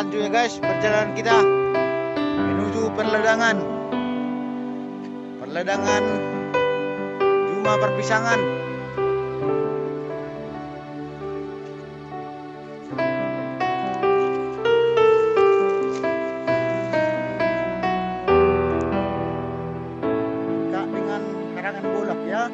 selanjutnya guys, perjalanan kita menuju Perledangan. Perledangan Juma Perpisangan. Kak dengan karangan bolak ya.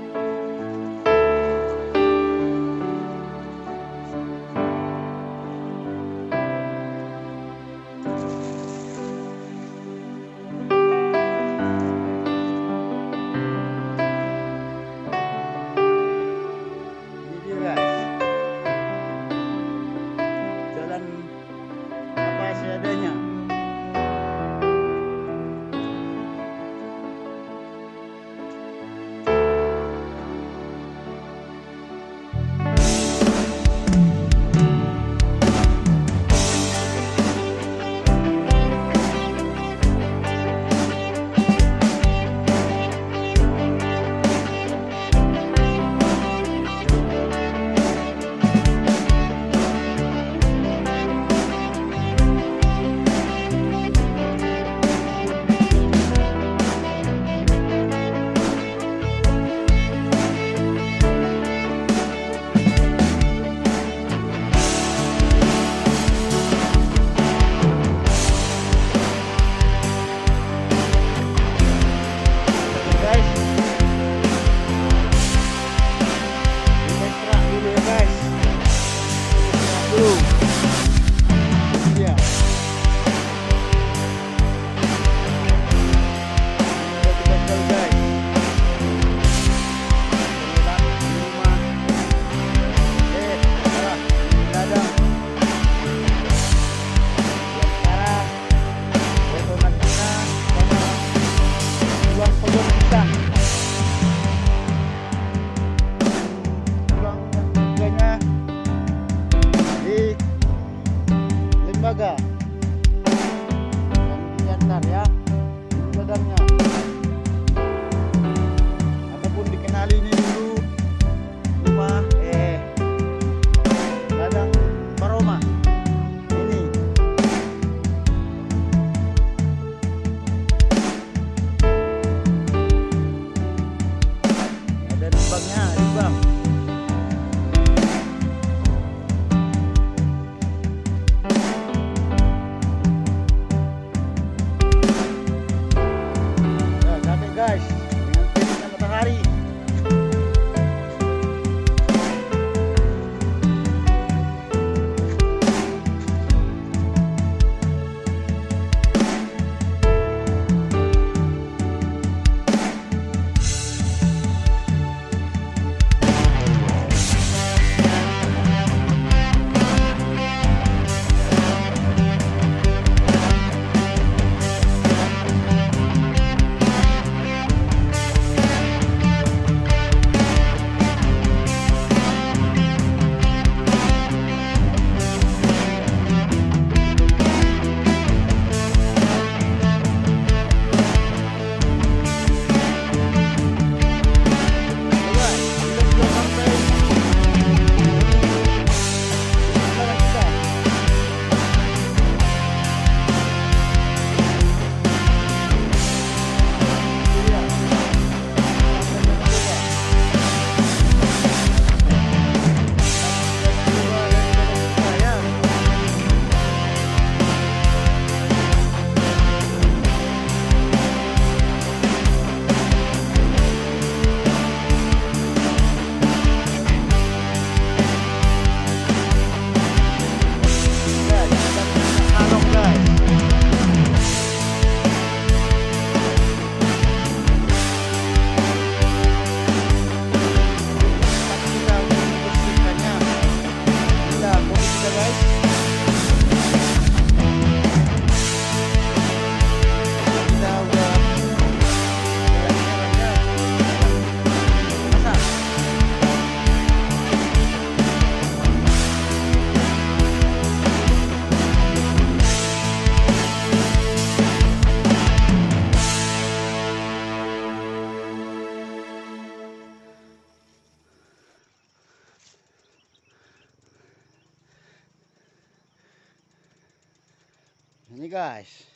Ini guys,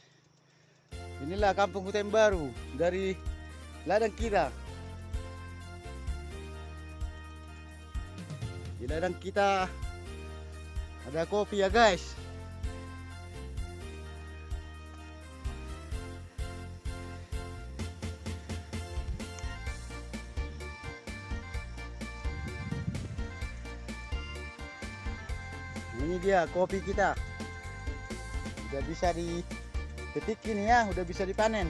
inilah kampung hutan baru dari ladang kita. Di ladang kita ada kopi ya guys. Ini dia kopi kita. Udah bisa dipetik ini ya, udah bisa dipanen.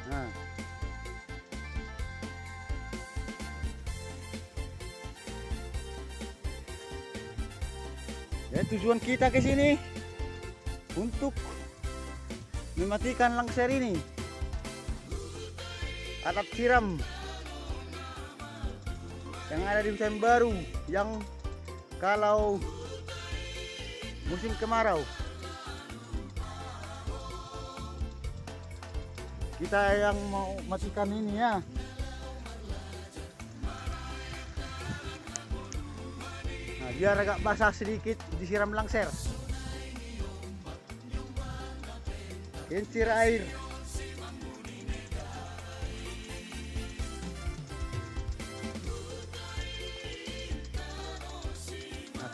Nah. Dan tujuan kita ke sini untuk mematikan langsir ini. Alat siram yang ada di hutan baru yang kalau musim kemarau kita yang mau matikan ini ya. Nah, biar agak basah sedikit disiram langsir, kincir air.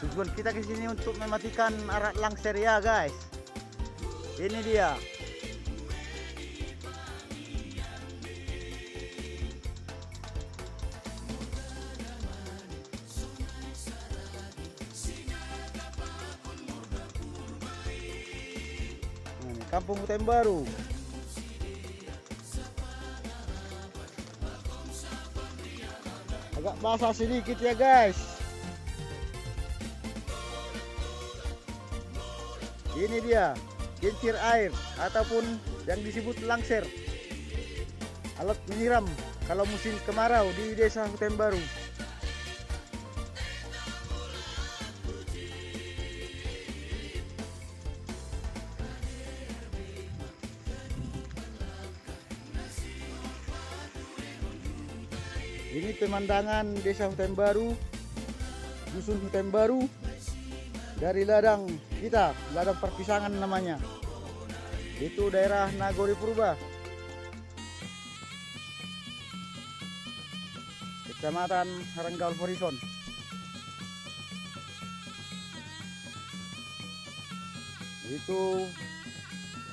Tujuan kita ke sini untuk mematikan arat langsir ya guys. Ini dia. Nah, ini kampung hutan baru. Agak basah sedikit ya guys. Ini dia kincir air ataupun yang disebut langsir, alat menyiram kalau musim kemarau di desa hutan baru. Ini pemandangan desa hutan baru, dusun hutan baru dari ladang kita, ladang perpisangan namanya. Itu daerah Nagori Purba, Kecamatan Harenggaul Horizon. Itu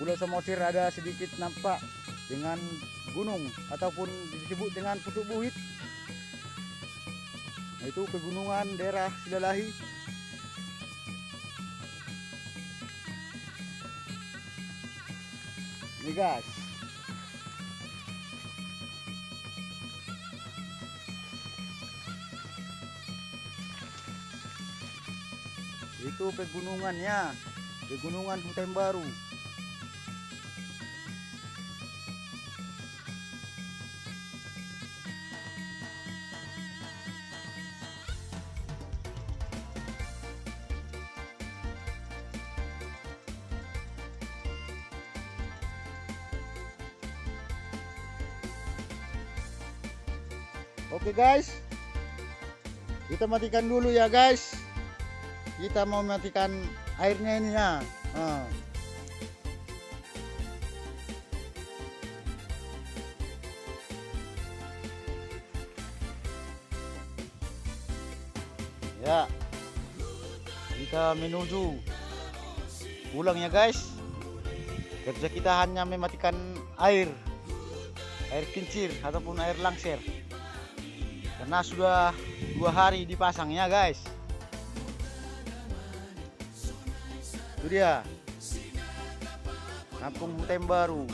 Pulau Samosir ada sedikit nampak dengan gunung ataupun disebut dengan Pucuk Buhit. Nah, itu pegunungan daerah Silalahi. Ini guys, itu pegunungannya, pegunungan hutan baru. Oke guys, kita matikan dulu ya guys. Kita mau matikan airnya ini ya. Ya, kita menuju pulang ya guys. Kerja kita hanya mematikan air kincir ataupun air langsir, karena sudah 2 hari dipasang ya guys. Itu dia kampung hutan baru.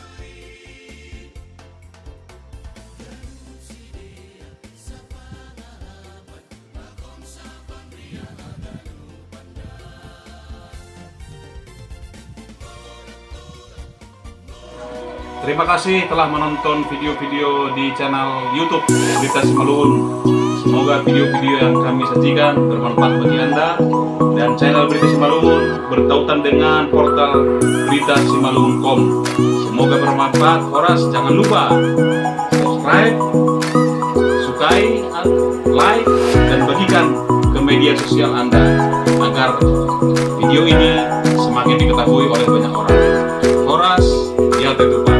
Terima kasih telah menonton video-video di channel YouTube Berita Simalungun. Semoga video-video yang kami sajikan bermanfaat bagi Anda, dan channel Berita Simalungun bertautan dengan portal beritasimalungun.com. Semoga bermanfaat. Horas, jangan lupa subscribe, sukai, like, dan bagikan ke media sosial Anda agar video ini semakin diketahui oleh banyak orang. Horas, ya tentu.